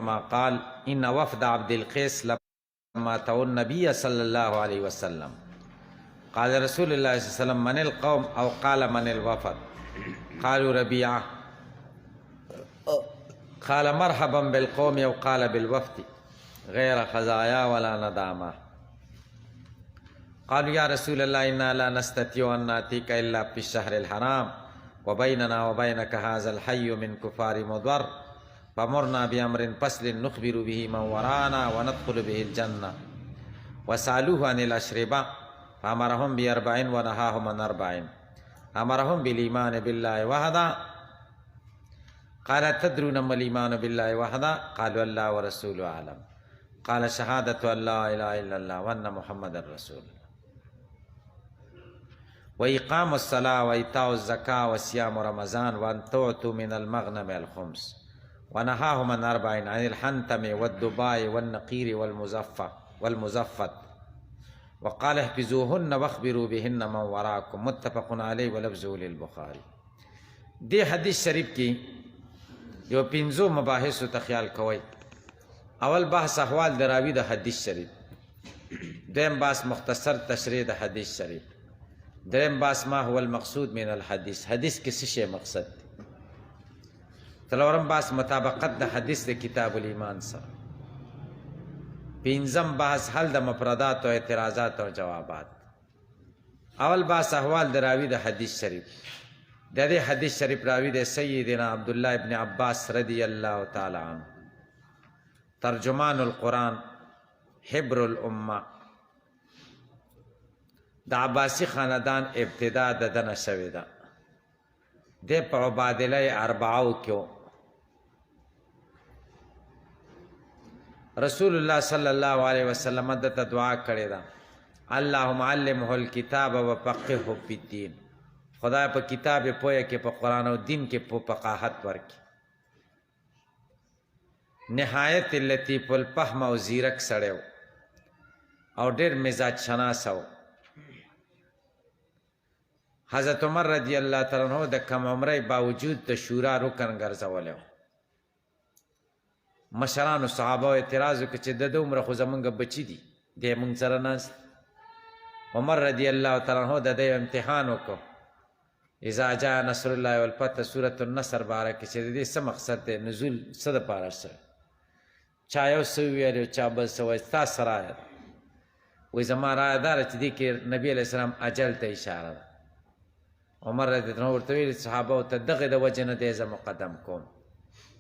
كما قال إن وفد عبد القيس لما أتوا النبي صلى الله عليه وسلم قال رسول الله صلى الله عليه وسلم من القوم أو قال من الوفد قالوا ربيعة قال مرحبا بالقوم أو قال بالوفد غير خزايا ولا ندامة قالوا يا رسول الله إنا لا نستطيع أن نأتيك إلا في الشهر الحرام وبيننا وبينك هذا الحي من كفار مضر فمرنا بأمر فصل نخبر به من ورانا وندخل به الجنة وسألوه عن الأشربة فأمرهم ب40 ونهاهم عن 40 أمرهم بالإيمان بالله وحده قال تدرون ما الإيمان بالله وحده قالوا الله ورسوله أعلم قال شهادة أن لا إله إلا الله وأن محمد رسول الله وإقام الصلاة وإيتاء الزكاة وصيام رمضان وأن تعطوا من المغنم الخمس ونهاهم عن 40 عن الحنتم والدباء والنقير والمزفت وقال احفظوهن واخبروا بهن من وراكم متفق عليه ولفظه للبخاري. دې حدیث شریف کې یو 5 مباحثو ته خیال کوئ. اول بحث احوال د راوي د حدیث شریف، دویم بحث مختصر تشریح د حدیث شریف، دریم بحث ما هو المقصود من الحدیث، حدیث کې څه شی مقصد دی، څلورم بحث مطابقت د حدیث د کتاب الایمان سره، پنځم بحث حل د مفردات او اعتراضات او جوابات. اول بحث احوال د راوي د حدیث شریف. د دې حدیث شریف راوي د سیدنا عبدالله ابن عباس رضی الله تعالی عنه، ترجمان القرآن، حبر الامه. د عباسی خاندان ابتدا د دنه شوې ده. د په عبادله اربعو کې رسول الله صلی الله علیه وسلم دته دعا کړې ده اللهم علمه الکتاب وفقهه فی الدین. خدای په کتاب پوهه کې، په قرآن او دین کې په فقاهت ورکړي. نهایت لطیف الفهم او زیرک سړی و او ډېر مزاج شناس و. حضرت عمر رضی الله تعالی عنہ د کم عمرۍ باوجود د شورا رکن ګرځولی و. مشرانو صحابه اعتراض وکړ چې د عمره خو زمونږ بچي دي، دی مونږ سره ناست. عمر رضی الله تعالی عنہ د دې امتحان وکړ. اذا جاء نصر الله والفتح سورة النصر باره کې چې د دې څه مقصد دی، نزول څه دپاره سره، چا یو څه وویل چا بل څه وایي، ستا څه رایه ده؟ وایي زما رایه داره چې دې کې نبي علیه السلام اجل ته اشاره ده. عمر رضی الله عنه ورته ویل صحابه ته دغې د وجې نه دی زه مقدم کوم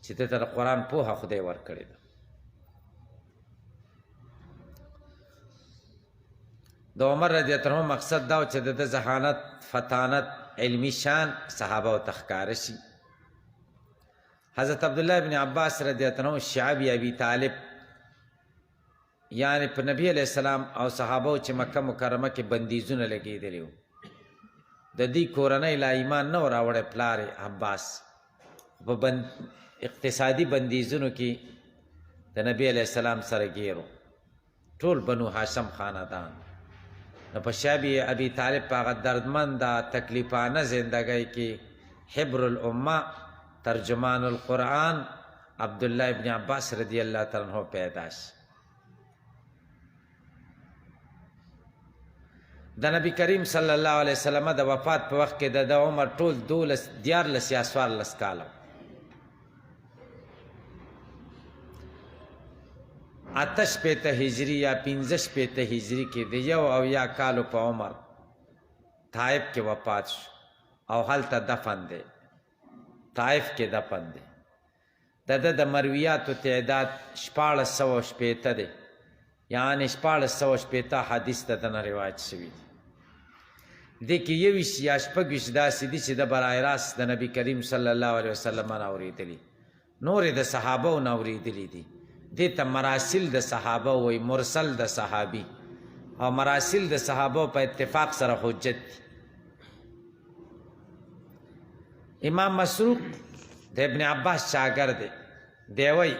چې ته ته د قرآن پوهه خدای ورکړې ده. د عمر رضی الله عنه مقصد دا و چې د ده ذهانت، فطانت، علمی شان صحابه ته ښکاره شي. حضرت عبدالله بن عباس رضی الله عنه شعبی ابي طالب، یعنی په نبی علیه السلام او صحابه چې مکه مکرمه کې بندیزونه لګېدلي وو، د دې کورنۍ لا ایمان نه و راوړی. پلار عباس په اقتصادي بندیزونو کې د نبی علیه السلام سره ګیرو، ټول بنو هاشم خاندان. نو په شعبی ابي طالب په هغه دردمنده تکلیفانه زندګۍ کې حبر الامه ترجمان القرآن عبدالله ابن عباس رضی الله تعالی عنہ پیدا شي. د نبی کریم صلی الله علیه وسلم د وفات په وخت کې د عمر ټول 14 یا 14 کاله. آتش پیته هجری یا 15 پیته هجری کې د 1 کالو په عمر طائف کې وفات شو او هلته دفن دی، طائف کې دفن دی. د مرویاتو تعداد 1460 دی، یعنی 1460 حدیث د دنه روایت شوي دي. دې کې 21 یا 26 داسې دي چې د برای راست د نبی کریم صلی الله علیه وسلم نه اورېدلي، نورې د صحابو نه اورېدلي دي. دې ته مراسل د صحابه وایي، مرسل د صحابي، او مراسل د صحابه په اتفاق سره حجت دي. امام مسروق د ابن عباس شاگرد دی وایي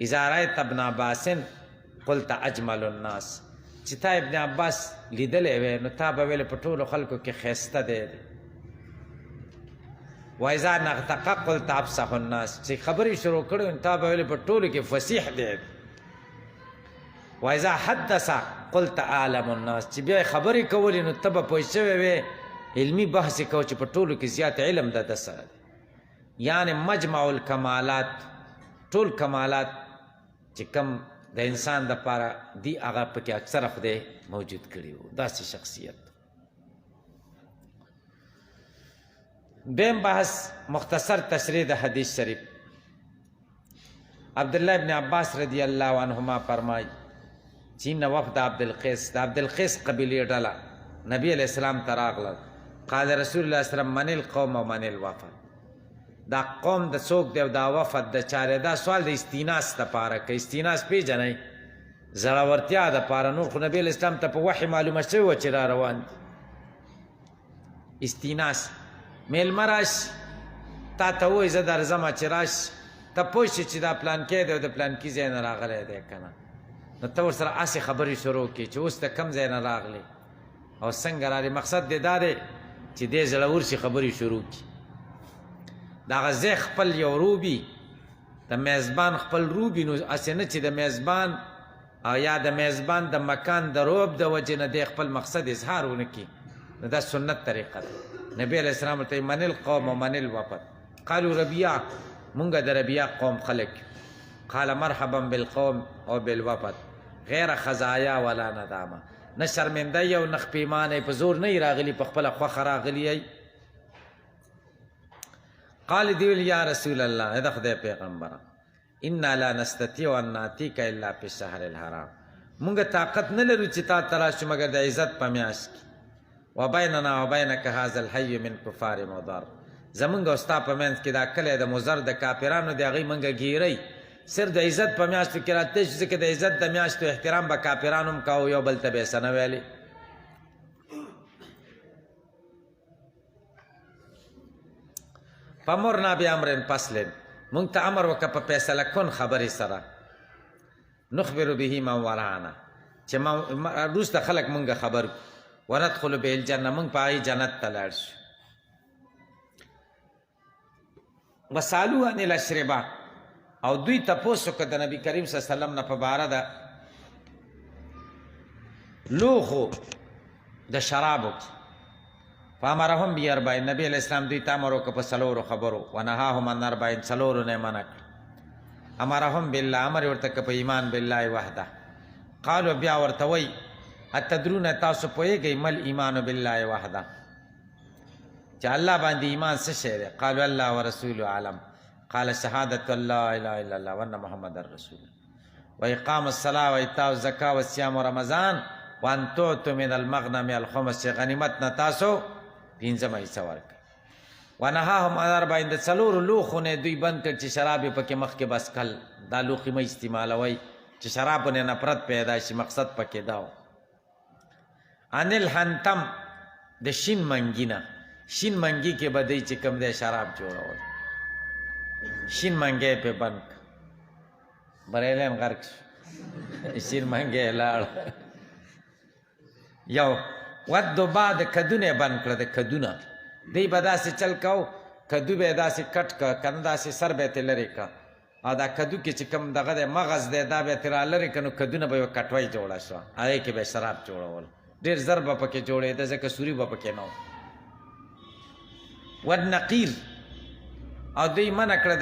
اذا رأیت ابن عباس قلت اجمل الناس، چې تا ابن عباس لیدلی وی نو تا به ویل په ټولو خلکو کې ښایسته دی. واذا نغتق قلت افصح الناس، چې خبرې شروع کړو تا به ویلې په ټولو کې فصیح دی. واذا حدث قلت اعلم الناس، چې بیا خبرې کولې نو ته به پوه شوې وې علمي بحث کو چې په ټولو کې زیات علم د سره دی. یعنی مجمع الکمالات، ټول کمالات چې کم د انسان د پاره دی هغه پکې اکثره خدای موجود کړي وو. داسې شخصیت. دویم بحث مختصر تشریح د حدیث شریف. عبدالله ابن عباس رضی الله عنهما فرمای چې ان وفد عبدالقیس، د عبدالقیس قبیلې ډله نبی علیہ السلام ته راغله. قال رسول الله صلی الله علیه وسلم من القوم ومن الوفد، دا قوم د څوک دی او دا وفد د چاره. دا سوال د استیناس دپاره که استیناس پیژنئ زړورتیا دپاره. نور خو نبی علیہ السلام ته په وحی معلومه شوې وه چې را روان دي. استیناس میلمه راشي تا ته وایي زه درځمه چې راشي ته پوه شي چې دا پلانکی دی او د پلانکي ځای نه راغلی دی که نه، نو ته ورسره هسې خبرې شروع کړي چې اوس د کوم ځای نه راغلی او څنګه راغلی. مقصد دی دا دی چې دی زړور شي خبرې شروع کړي. د هغه ځای خپل یو روبي، د میزبان خپل روبي، نو هسې نه چې د میزبان او یا د میزبان د مکان د روب د وجې نه دی خپل مقصد اظهار ونه کړي. نو دا سنت طریقه ده. نبی علیہ السلام ورته من القوم ومن الوفد، قالوا ربیع، مونږ د ربیع قوم خلک. قال مرحبا بالقوم او بالوفد غیر خزایا ولا ندامه، نه شرمنده یې او نه خپیمانه په زور نه راغلي، په خپله خوښه راغلي. قال دی ویل یا رسول الله، د خدای پیغمبره، انا لا نستطيع ان ناتيك الا في الشهر الحرام، مونږ طاقت نه لرو چې تا ته راشو مګر د عزت په میاشت کې. وبیننا وبینک هذا الحي من کفار مضر، زمونږ او ستا په منځ کې دا کلی د مضر د کافرانو د هغوی مونږ ګیرئ. صرف د عزت په میاشتو کې راتلی شو، ځکه د عزت د میاشتو احترام به کافران هم کوو، یو بل ته به یې څه نه ویلې. فمرنا بامر فصل، مونږ ته امر وکړه په فیصله کن خبرې سره. نخبر به من ورانا، چې وروسته خلک مونږ خبر کړو. وندخل به الجنه، مونږ په هغې جنت ته لاړ شو. وسالو عن الاشربه، او دوی تپوس وکړه د نبي کریم صلی الله علیه وسلم نه په باره د لوښو د شرابو. فامرهم باربعین، نبی علیہ السلام دوی ته امر وکړه په څلورو خبرو. ونهاهم عن اربعین، څلورو نه یې منع کړه. امرهم بالله، امر یې ورته کړه په ایمان بالله وحده. قالو بیا ورته وایي اتدرون، تاسو پوهیږئ مل ایمان بالله وحده، چې الله باندې ایمان څه شی دی؟ قالو الله ورسوله اعلم. قال شهادة ان لا اله الا الله وان محمد رسول الله واقام الصلاه وایتاء الزکاه وصيام رمضان وان تعطوا من المغنم الخمس، چې غنیمت نه تاسو پنځمه حصه ورکړئ. ونهاهم عن اربعین، د څلورو لوښو نه دوی بند کړ چې شراب یې پکې مخکې بس کل، دا لوښي مه استعمالوئ چې شرابو نه نفرت پیدا شي، مقصد پکې دا و. عن الحنتم، د شین منګي نه، شین منګي کې به دی چې کوم دی شراب جوړول، شین منګی پې بند کړ. بریلی هم غرق شو، شین منګی لاړ. یو ودبا، د کدو نه یې بند کړه، د کدو نه دی به داسې چل کو، کدو به یې داسې کټ که که نه داسې سر به یې ترې لرې که، او دا کدو کې چې کوم دغه دی مغز دی دا به یې ترې را لرې که، نو کدو نه به یوه کټوۍ جوړه شوه، هغې کې به یې شراب جوړول. ډېر زر به پکې جوړېده ځکه سوري به پکې نه و. والنقیر، او دوی منع کړه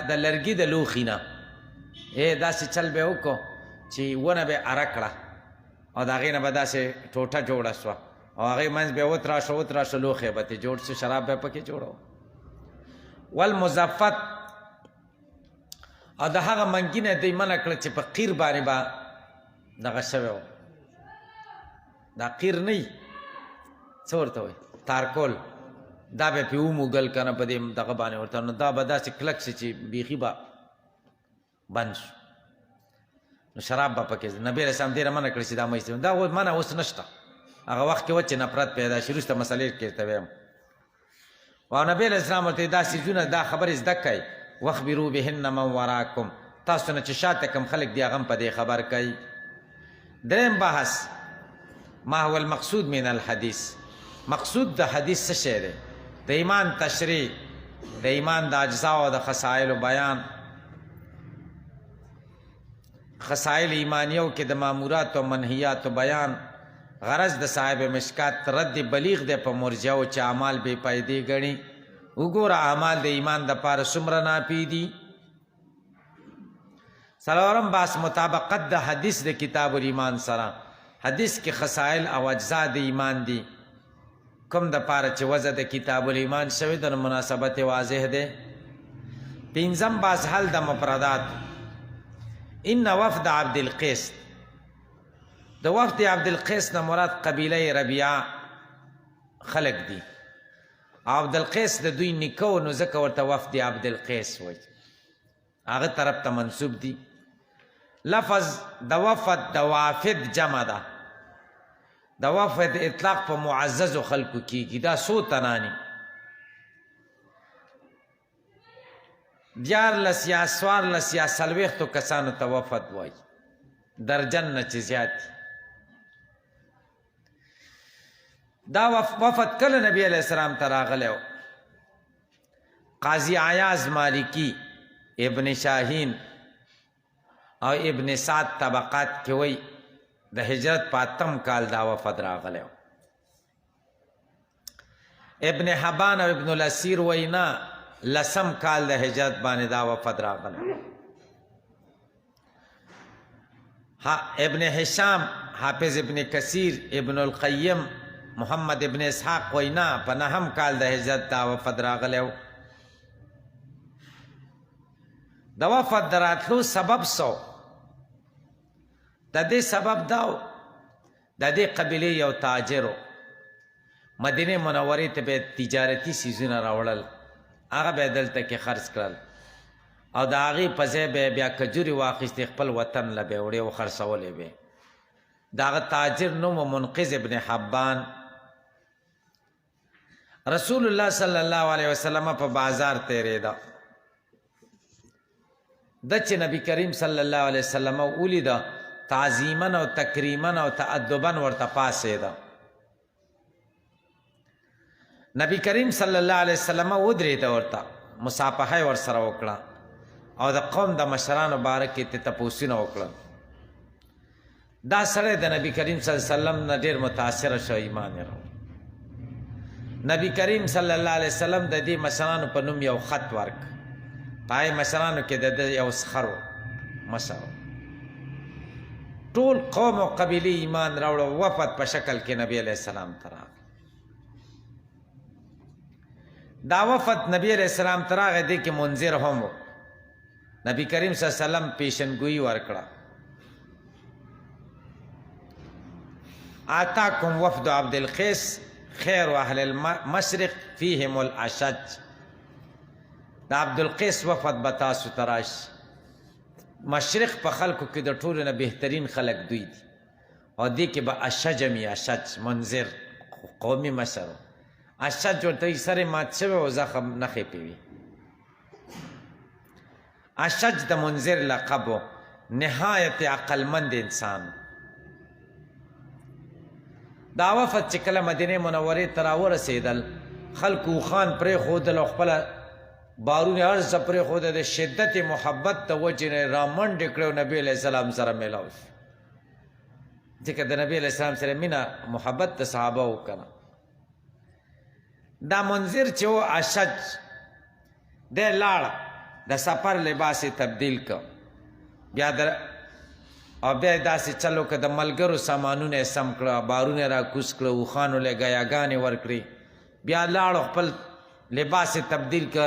د لرګي د لوښي نه. داسې چل به یې وکړو چې ونه به یې اره کړه او د هغې نه به داسې ټوټه جوړه شوه او هغې منځ به یې وتراشه لوښی به ترې جوړ شو، شراب به یې پکې جوړو. والمزفت، او د هغه منګي نه دوی منع کړه چې په قیر باندې به دغه شوی و. دا قیر نه وي، څه ورته وایي؟ تارکول. دا به پې وموږل که نه په دې دغه باندې ورته، نو دا به داسې کلک شي چې بیخي به بند شو، نو شراب به پکې. نبي علیه السلام ډېره منع کړې چې دا مه استعمال. دا منع اوس نشته، هغه وخت کې وه چې نفرت پیدا شي. وروسته مسلې کې ورته وایم. او نبي علیه السلام ورته دا څیزونه دا خبرې زده کړئ. واخبروا بهن من وراکم، تاسو نه چې شاته کوم خلک دي هغه هم په دې خبر کوي. دریم بحث ما هو المقصود من الحدیث، مقصود د حدیث څه شی دی؟ د ایمان تشریح د ایمان د اجزا او د خصایل بیان. خصایل ایمانیو کې د مامورات او منهیات بیان. غرض د صاحب مشکات رد بلیغ دی په مرجعو چې اعمال بې فایدې ګڼي. وګوره اعمال د ایمان د پاره څومره ناپی دي. څلورم بحث مطابقت د حدیث د کتاب الایمان سره. حدیث کې خصایل او اجزا د ایمان دي، کوم د پاره چې وضع د کتاب الایمان شوی د مناسبت واضح ده. پنځم بحث حل د مفردات. ان وفد عبد القیس، د وفد عبد القیس نه مراد قبیله ربیعه خلق دي. عبد القیس د دوی نیکو، نو ځکه ورته وفد عبد القیس وایي، هغه طرف ته منسوب دي. لفظ د وفد د وافد جمع ده. د وفد اطلاق په معزز خلقو کیږي. دا څو تنانی؟ 14 یا 14 یا 40 کسانو ته وفد وایي، درجن نه چې زیات. دا وفد کله نبی علیہ السلام ته راغلی و. قاضی عیاض مالکی، ابن شاهین او ابن سعد طبقات کې وایي د هجرت په 8م کال دا وفد راغلی و. ابن حبان او ابن الاسیر وایي نه، 10م کال د هجرت باندې دا وفد راغلی. ابن هشام، حافظ ابن کثیر، ابن القیم، محمد ابن اسحاق وایي نه، په 9م کال د هجرت دا وفد راغلی و. د وفد دراتلو سبب سو؟ د دې سبب داو، د دې قبیله یو تاجرو مدینه منورې ته به تجارتي سیزونه راوړل، هغه به دلته کې خرڅ کړل او د هغې په ځای به بیا کجوري واخیستې خپل وطن له به وړې وخرڅولې به. د هغه تاجر نوم منقذ ابن حبان. رسول الله صلی الله علیه وسلم په بازار تیرېده. د چې نبی کریم صلی الله علیه وسلم ولیده، تعظیما او تکریما او تأدبا ورته پاسېده. نبی کریم صلی الله علیه وسلم ودرېده، ورته مصافحه ورسره وکړه او د قوم د مشرانو باره کې ته تپوسونه وکړل. دا سړی د نبی کریم صلی الله علیه وسلم نه ډېر متاثره شو، ایمان یې راوړ. نبی کریم صلی الله علیه وسلم د دې مشرانو په نوم یو خط ورک. پای مشرانو کې د یو سخر مشر، ټول قوم او قبیله ایمان راوړ. وفد په شکل کې نبی علیہ السلام ته راغی. دا وفد نبی علیہ السلام ته راغی، دی کې منذر هم و. نبی کریم صلی الله علیه وسلم پیشنګویي ورکړه. آتاکم وفد عبد القیس خیر اهل المشرق فیهم الاشج. دا عبد القیس وفد به تاسو ته راشي. مشرق په خلکو کې د ټولو نه بهترین خلک دوی دي او دې کې به اشجمي، اشج منذر قومي مشر. اشج ورته سره مات شوی او زخم نښې پې وي. اشج د منذر لقب و، نهایت عقلمند انسان. دا وفد چې کله مدینه منورې ته راورسېدل، خلکو خان پرېښودل او خپله بارونه هر څه پرېښوده. د شدت محبت د وجې نه رامنډې کړې او نبي علیه السلام سره میلاو شو. ځکه د نبي علیه السلام سره مینه محبت د صحابه و که نه. دا منذر چې و اشج، دی لاړه، د سفر لباس یې تبدیل که، بیا او بیا یې داسې چل وکړه د ملګرو سامانونه یې سم کړه، بارونه یې را کوز کړه، اوښانو له ګیاګانې ورکړې. بیا لاړو خپل لباس یې تبدیل که،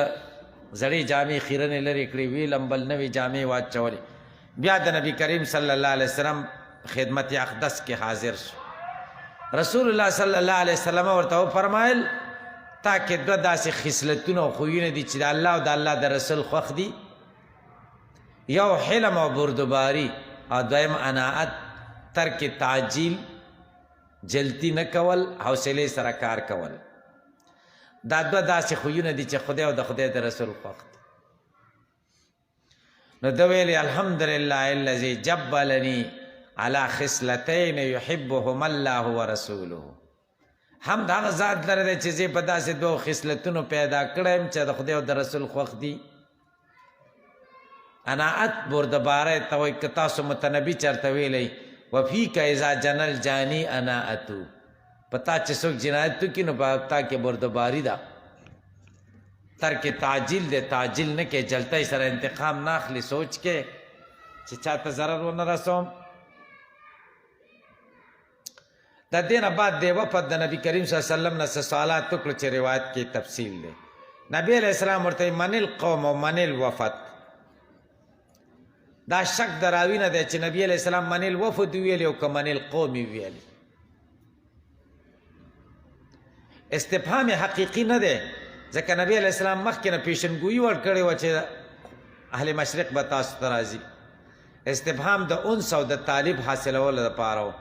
زړې جامې خیرنې لرې کړې، وی لمبل نوې جامې واچولې. بیا د نبی کریم صلی الله علیه وسلم خدمت اقدس کې حاضر شو. رسول الله صلی الله علیه وسلم ورته وفرمایل تا کې دوه داسې خصلتونه او خویونه دي چې د الله او د الله د رسول خوښ دي. یو حلم او بردباري او دویم عناعت، ترک تعجیل، جلتی نه کول، حوصلې سره کار کول. دا دوه داسې خویونه دي چې خدای او د خدای د رسول خوښ دي. نو ده ویلې الحمدلله الذي جبلني على خصلتين يحبهما الله ورسوله. هم د هغه ذات لره دی چې زه په داسې دوو خصلتونو پیدا کړی یم چې د خدای او د رسول خوښ دي. اناعت بردباره ته وایي که تاسو متنبي چېرته ویلی وفیک اذا جنل جانی اناعتو، په تا چې څوک جنایت وکړي نو په تا کې بردباري ده. ترک تعجیل دی، تعجیل نه کې جلتی سره انتقام نه اخلي، سوچ کې چې چاته ضرر ونه رسوم. د دې نه بعد دی وفد د نبي کریم صلی الله علیه وسلم نه څه سوالات وکړو چې روایت کې تفصیل دی. نبی علیہ السلام ورته من القوم و من الوفد، دا شک د راوي نه دی چې نبی علیہ السلام من الوفد ویلی او که من القوم ویلی. استفهام حقیقي نه دی، ځکه نبی علیہ السلام مخکې نه پیشنګویي ورکړې وه چې اهل مشرق به تاسو ته راځي. استفهام د انس او د طالب حاصلولو دپاره و.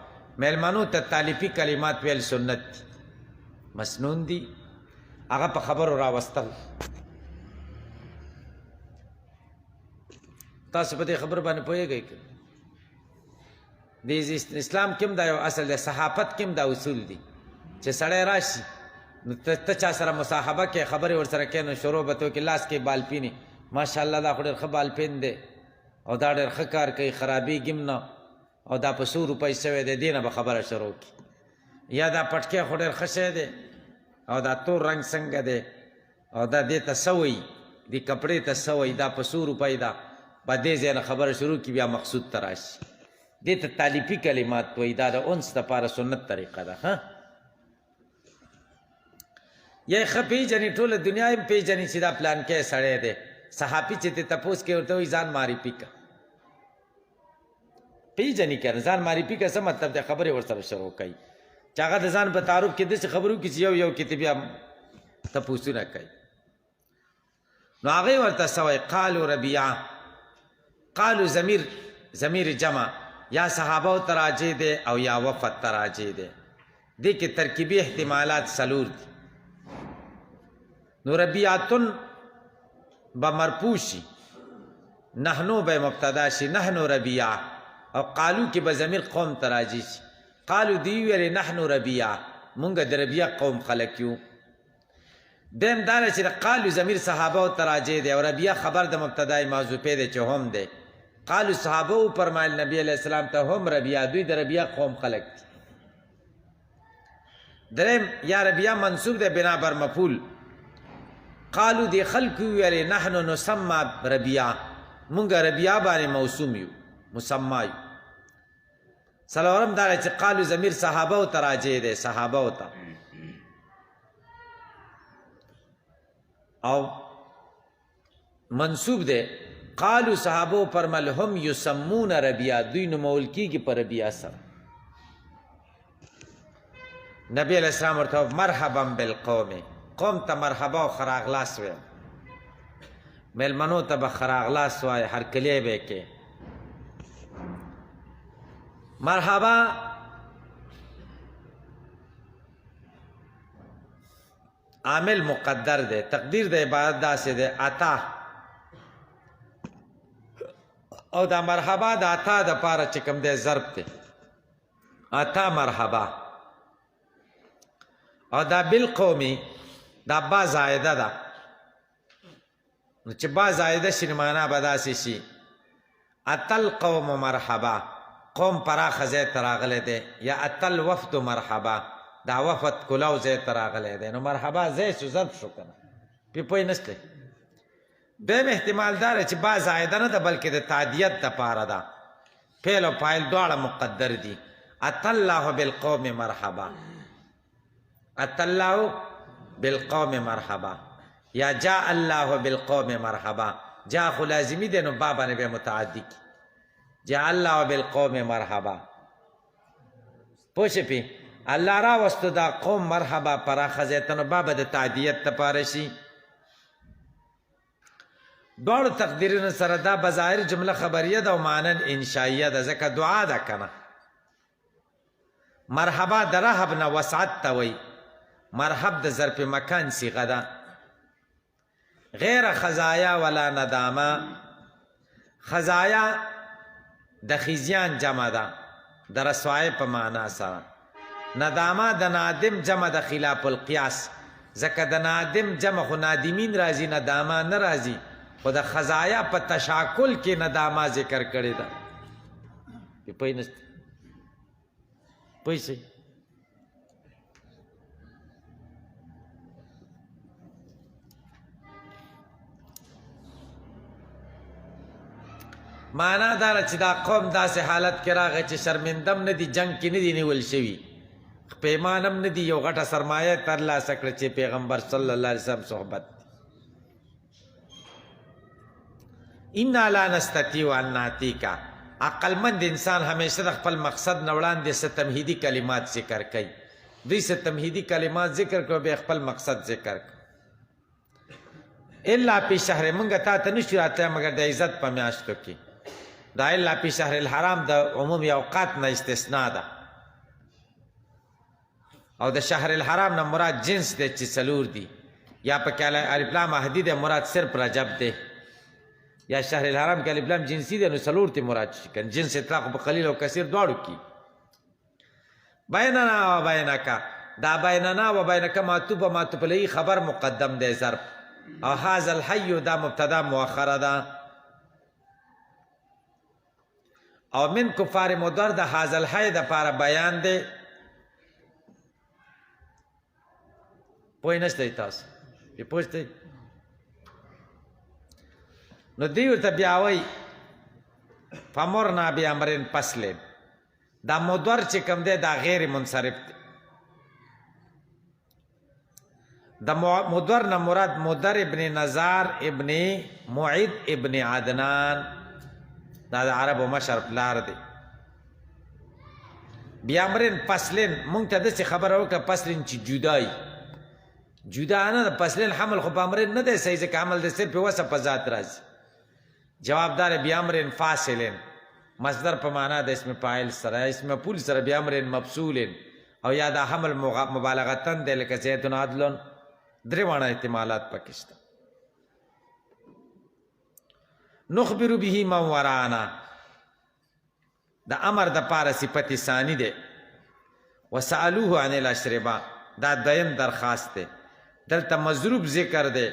میلمنو ته طالبي کلمات ویل سنت دي، مسنون دي، هغه په خبرو راوستل. تاسو په دې خبر باندې پوهېږئ که د اسلام کې هم دا یو اصل دی، صحافت کې هم دا اصول دي چې سړی راشي نو ته چا سره مصاحبه کې خبرې ورسره کوې نو شروع به ته وکړې لاس کې بالپینې، ماشاءالله دا خو ډېر ښه بالپین دی او دا ډېر ښه کار کوي، خرابېږي هم نه او دا په 100 روپۍ شوی دی، دې نه به خبره شروع کړي. یا دا پټکی خو ډېر ښه شی دی او دا تور رنګ څنګه دی او دا دې ته څه وایي، دې کپړې ته څه وایي، دا په 100 روپۍ ده، په دې ځای نه خبره شروع کړي، بیا مقصود ته راشي. دې ته طالبي کلمات وایي، دا د انس دپاره سنت طریقه ده. یا ښه پېژني، ټوله دنیا هم پېژني چې دا پلانکی سړی دی. صحافي چې ته تپوس کوې ورته وایي ځان معرفي که، پېژني که نه، ځان معرفي که څه مطلب دی، خبرې ورسره شروع کوي چې هغه د ځان په تعارف کې داسې خبرې وکړي چې یو کې ته بیا تپوسونه کوي. نو هغې ورته څه وایي قالو ربیعه، قالو ضمیر جمع یا صحابو ته راجع دی او یا وفد ته راجع دی، دې کې ترکیبي احتمالات څلور دي. نو ربیعتن به مرفوع شي، نحنو به مبتدا شي، نحنو ربیعه، او قالو کې به ضمیر قوم ته راجع شي. قالو دی ویلې نحنو ربیعه، مونږ د ربیعه قوم خلک یو. دیم دا دی چې د قالو ضمیر صحابه ته راجع دی او ربیعه خبر د مبتدای محذوفې دی چې هم دی. قالو صحابه وفرمایل نبی علیہ السلام ته هم ربیعه، دوی د ربیعه قوم خلک دي. دریم یا ربیعه منصوب دی بنا بر مفعول، قالو دی خلق ویلې نحنو نسمى ربیعه، مونږ ربیعه باندې موسوم یو، مسما یو. څلورم دا دی چې قالو ضمیر صحابه ته راجع دی، صحابه ته، او منصوب دی. قالو صحابه فرمل هم یسمون ربیعه، دوی نومول کیږي په ربیعه سره. نبی علیہ السلام ورته مرحبا بالقوم، قوم ته مرحبا او خراغلاس وایي، میلمنو ته به خراغلاس وایي، هرکلی به یې کې. مرحبا عامل مقدر دی، تقدیر د عبارت داسې دی عطا، او دا مرحبا د عطا د پاره چې کوم دی ضرب دی، عطا مرحبا. او دا بالقومي دا با زائده ده، نو چې با زائده شي معنا به داسې شي اتل قوم مرحبا، قوم پراخه ځای ته راغلی دی، یا اتل وفد مرحبا، دا وفد کلاو ځای ته راغلی دی. نو مرحبا ځای شو، ضرب شو که نه، پې پوه نشتی. دویم احتمال دا دی چې با زائده نه ده بلکې د تعدیت دپاره ده، فعل او فاعل دواړه مقدر دي. اتى الله بالقوم مرحبا، اتى الله بالقوم مرحبا، یا جاء الله بالقوم مرحبا. جاء خو لازمی دی نو با باندې به متعدی کی، جاء الله بالقوم مرحبا. پوه شپې الله را وستو دا قوم مرحبا پراخه ځای ته، نو با به د تعدیت دپاره شي. دواړو تقدیرونو سره دا بظاهر جمله خبریه ده او معنن انشائیه ده، ځکه دعا ده که نه. مرحبا د رحب نه وسعت ته وایي، مرحب د ظرف مکان صیغه ده. غیر خزایا ولا ندامه، خزایا د خزیان جمع ده د رسوای په معنا سره، ندامه د نادم جمع د خلاف القیاس، ځکه د نادم جمع خو نادمین راځي، ندامه نه راځي، خو د خزایا په تشاکل کې ندامه ذکر کړې ده. پوه نه پوه شئ. معنا دا چې دا قوم داسې حالت کې راغی چې شرمندم نه دي، جنگ کې نه دي نیول شوي، پیمانم نه دي، یو غټه سرمایه ترلاسه کړه چې پیغمبر صلی الله علیه وسلم صحبت. انا لا نستطيع ان ناتيك، عقلمند انسان همیشه د خپل مقصد نه وړاندې څه تمهیدي کلمات ذکر کوي. دوی څه تمهیدي کلمات ذکر کړو بیا خپل مقصد ذکر کړ. الا فی شهر، مونږ تا ته نشو راتلی مګر د عزت په میاشتو کې. دا الا فی شهر الحرام د عمومي اوقات نه استثناء ده، او د شهر الحرام نه مراد جنس دی چې څلور دي، یا پکې الف لام احدی دی مراد صرف رجب دی، یا شهر الحرام کې الف لام جنسی دی نو څلور تی مراد شي کنه. جنس اطلاق په قلیل او کثیر دواړو کې. بیننا و بینک، دا بیننا و بینک معطوف معطوف الیه خبر مقدم دی ظرف، او هذا الحي دا مبتدا مؤخره ده، او من کفار مضر د هذا الحي د پاره بیان دی. پوه نشته تاسو په پوښتنه نو دی ورته بیا وایي فمرنا بامر فصل. دا مضر چې کوم دی دا غیر منصرف دی. د مضر نه مراد مضر ابن نزار ابن معید ابن عدنان، دا د عربو مشر پلار دی. بیامرین فصلین مونږ ته داسې خبره وکړه فصلین چې جدای جدا نه، فصلین حمل خو په امرین نه دی صحیح، ځکه عمل د صرف وصف په ذات راځي. جواب دار بیامرین فاصلین مصدر په معنا د اسم فاعل سره، اسم مفعول سره بیامرین مفصولین، او یا دا حمل مبالغتن دی لکه زیدون عدلون. درې واړه احتمالات پکې شته. نخبر به من ورانا، دا امر د پاره صفت ثانی دی. وسألوه عن الاشربه، دا دیم درخواست دی. دلته مضروب ذکر دی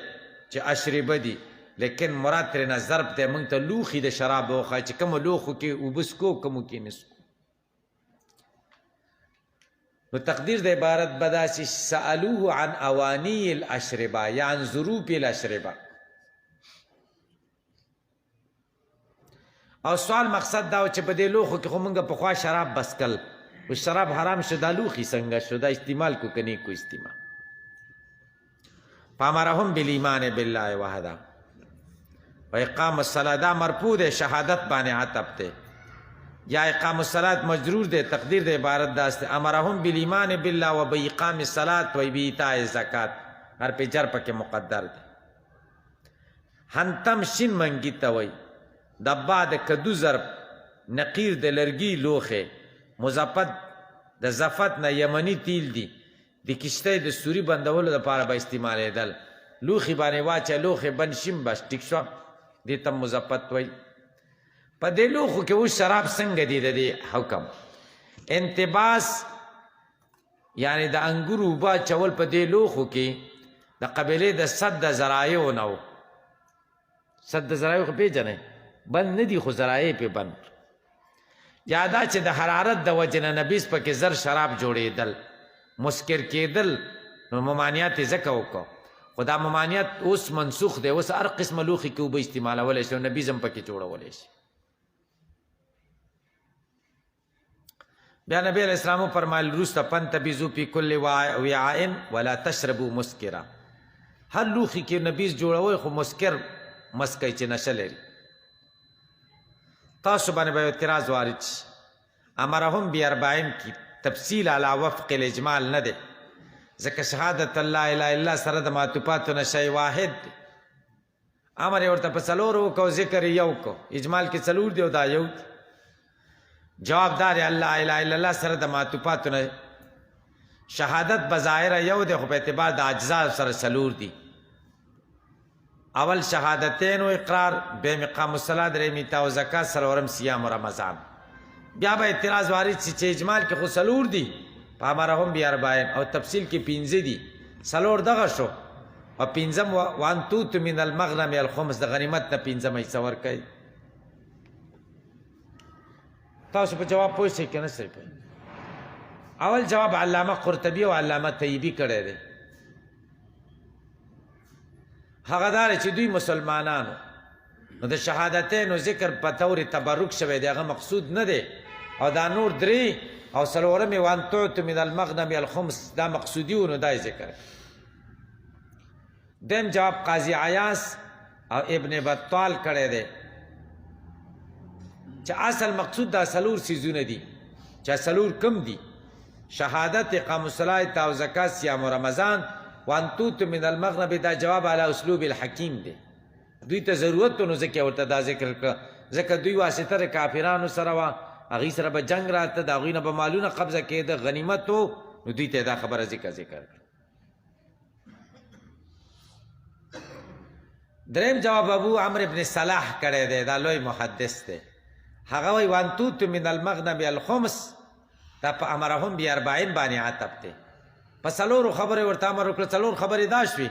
چې اشربه دی، لیکن مراد ترېنه ضرب دی. موږ ته لوښي د شراب وښایه چې کومو لوښو کې اوبه څکو کومو کې نه څکو. نو تقدیر د عبارت به داسې سألوه عن اوانی الاشربه یا عن ظروف الاشربه. او سوال مقصد دا چې په دې لوښو کې خو موږ پخوا شراب بس کل، و شراب حرام شو، دا لوښي څنګه شو، دا استعمال کو کني کو استعمال. فامرهم بالایمان بالله وحده و اقام الصلاه، دا مرفوع ده شهادت باندې عطف ده، یا اقام الصلاه مجرور ده. تقدیر د عبارت داسته امرهم بالایمان بالله و باقام الصلاه و بایتاء الزکات، هر په جر پکې مقدر ده. هنتم شین منګی ته وای، دبا د کدو ضرب، نقیر د لرګي لوخه، مزفت د زفت نه یمنی تیل دی، د کشته د سوري بندولو لپاره به استعمالېدل. لوخي باندې واچه لوخه بند شیم بس ټیک شو، دې ته مزفت وای. په دې لوخو کې اوس شراب څنګه دی د دې حکم؟ انتباس یعنی د انګورو اوبه چول په دې لوخو کې د قبیلې د صد ذرایعو نه و. صد ذرایعو خو پېژنئ بند نه دي، خو ذرایع پې بند. یا دا چې د حرارت د وجې نه نبیس پکې زر شراب جوړېدل، مسکر کېدل، نو ممانعت یې ځکه وکړو. خو دا ممانعت اوس منسوخ دی، اوس هر قسمه لوښي کې اوبه استعمالولی شي او نبیز هم پکې جوړولی شي. بیا نبی علیہ السلام فرمایل وروسته فانتبذوا فی کل وعاء ولا تشربوا مسکرا، هر لوښي کې نبیز جوړوئ خو مسکر مسکی چې نشه لري. تاسو باندې به اعتراض وارد شي. امرهم باربعین کی تفصیل علی وفق الاجمال نه دی، ځکه شهادت الله الا الله سره د معطوفاتو نه شی واحد دی. امر یې ورته په څلورو وکړو، ذکر یې یو کو، اجمال کې څلور دی او دا یو دی. جواب دار الله الا الله سره د معطوفاتو نه شهادت بظاهره یو دی، خو په اعتبار د اجزا سره څلور دی. اول شهادتین و اقرار، بیم اقام الصلاة، دریم ایتاء و زکات، څلورم صیام و رمضان. بیا به اعتراض وارد شي چې اجمال کې خو څلور دي فامرهم باربعین او تفصیل کې 15 دي څلور دغه شو او 15 وان توت من المغنم الخمس د غنیمت نه 15 حصہ ورکړي. تاسو په جواب پوه شئ کنه سي. اول جواب علامه قرطبي او علامه طیبی کړی دی. هغه دار چې دوی مسلمانانو نو د شهادتینو ذکر په طور تبرک شوی دی، هغه مقصود نه دی. او دا نور درې او څلورمې وان تعت من المغنم الخمس دا مقصودي و، نو دا ذکر. دیم جواب قاضي عیاض او ابن بطال کړی دی چې اصل مقصود دا څلور څیزونه دي. چې څلور کم دي؟ شهادت، اقام الصلاة او زکات، صيام رمضان. وان توت من المغنم دا جواب علی اسلوب الحکیم دی. دوی ته ضرورت نو ځکه ورته دا ذکر کړه، ځکه دوی واسطه کافرانو سره وا، هغې سره به جنگ راته، د هغوی نه به مالونه قبضه کېده، غنیمت و، نو دوی ته دا خبره ذکر کړه. دریم جواب ابو عمرو ابن صلاح کړی دی، دا لوی محدث دی. هغه وایي وان توت من المغنم الخمس دا په امرهم باربعین باندې عطف دی. په څلورو خبرې ورته امر وکړه، څلور خبرې دا شوې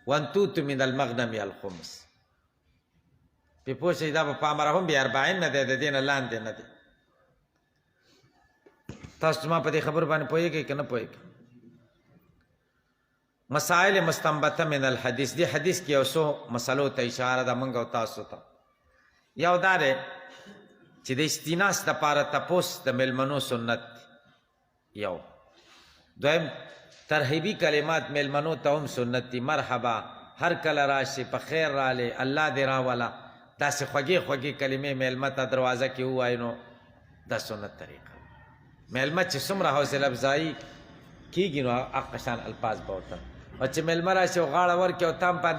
وان توت من المغنم الخمس. پې پوه شئ دا به په امرهم باربعین نه دی، د دې نه لاندې نه دی. تاسو ما په دې خبرو باندې پوهېږئ که نه پوهېږئ؟ مسائل مستنبطه من الحدیث، دې حدیث کې یو څو مسلو ته اشاره ده موږ او تاسو ته. یو دا دی چې د استیناس دپاره تپوس د میلمنو سنت یو. دویم ترحیبي کلمات میلمنو ته هم سنت دي. مرحبا، هر کله راشي، په خیر رالی، الله دې راوله، داسې خوږې خوږې کلمې میلمه ته دروازه کې ووایي، نو دا سنت طریقه. میلمه چې څومره حوصله افزایي کېږي نو هغه شان الفاظ به ورته. او چې میلمه راشي او غاړه ورکړي او تا هم په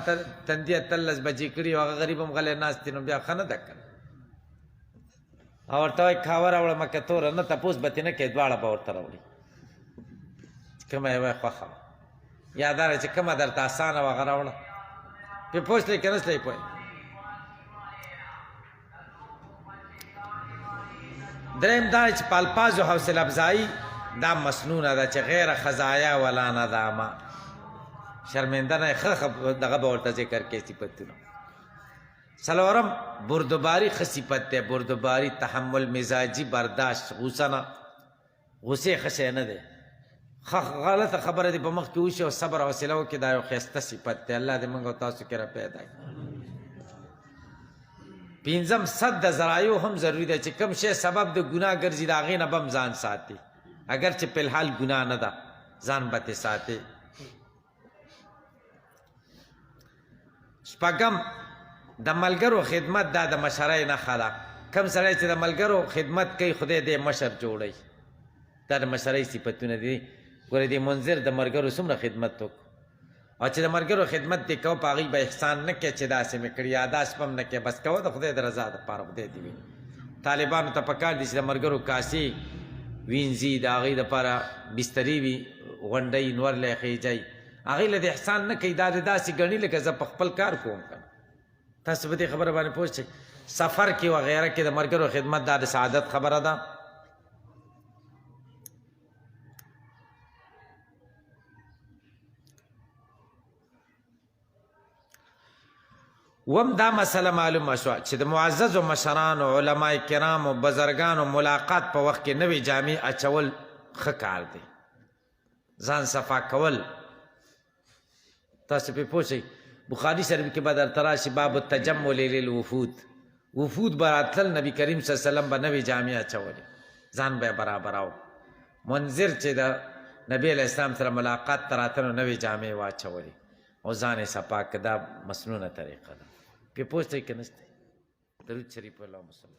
تندي 13 بجې کړي او هغه غریب هم غلی ناست دی، نو بیا ښه نه ده که نه. او ورته وایي کاوه راوړه که توره، نه تپوس به ترې نه کوې، دواړه به ورته راوړي کومه یوه خوښه وه، یا دا چې کومه درته اسانه وه هغه راوړه. پې پوه شئ که نه شئ پوه؟ دریم دا چې په الفاظو حوصله افزایي دا مسنونه ده، چې غیر خزایا ولا ندامه، شرمنده نه ښه دغه به ورته ذکر کوي صفتونه. څلورم بردباري ښه صفت دی. بردباري تحمل، مزاجي، برداشت، غوسه نه، غوسې ښه شی نه دی. غلطه خبره دې په مخ کې وشي او صبر حوصله وکړي، دا یو ښایسته صفت دی. الله دې موږ او تاسو کې را پیدا کړي. پنځم صد د ذرایعو هم ضروري ده، چې کوم شی سبب د ګناه ګرځي د هغې نه به هم ځان ساتي، اگر چې فلحال ګناه نه ده، ځان به ترې ساتي. شپږم د ملګرو خدمت، دا د مشرۍ نښه ده. کوم سړی چې د ملګرو خدمت کوي خدای دې مشر جوړوي، دا د مشرۍ صفتونه دي. ګوره دې منذر د ملګرو څومره خدمت وکړو، او چې د ملګرو خدمت دې کوه په هغوی به احسان نه کوې چې داسې مې کړي یا داسې به هم نه کوې، بس کوه د خدای د رضا دپاره، خدای دې وي. طالبانو ته پکار دي چې د ملګرو کاسې وینځي، د هغوی دپاره بسترې وي، غونډۍ نورلی خیجی، هغوی له دې احسان نه کوي، دا دې داسې ګڼي لکه زه په خپل کار کوم که نه. تاسو په دې خبره باندې پوه شئ. سفر کې وغیره کې د ملګرو خدمت دا د سعادت خبره ده. وم دا مسله معلومه شوه چې د معززو مشرانو، علما کرامو، بزرګانو ملاقات په وخت کې نوې جامې اچول ښه کار دی، ځان صفا کول. تاسو پې پوه شئ. بخاري شریف کې به درته راشي باب التجمل للوفود، وفود به راتلل، نبي کریم صلی الله علیه وسلم به نوې جامې اچولې، ځان به یې برابراو. منذر چې د نبي علیه السلام سره ملاقات ته راته نو نوې جامې واچولې او ځان یې صفا کړه. دا مسنونه طریقه ده. پې پوه شئ که نه شئ؟ درود شریف اللهم صل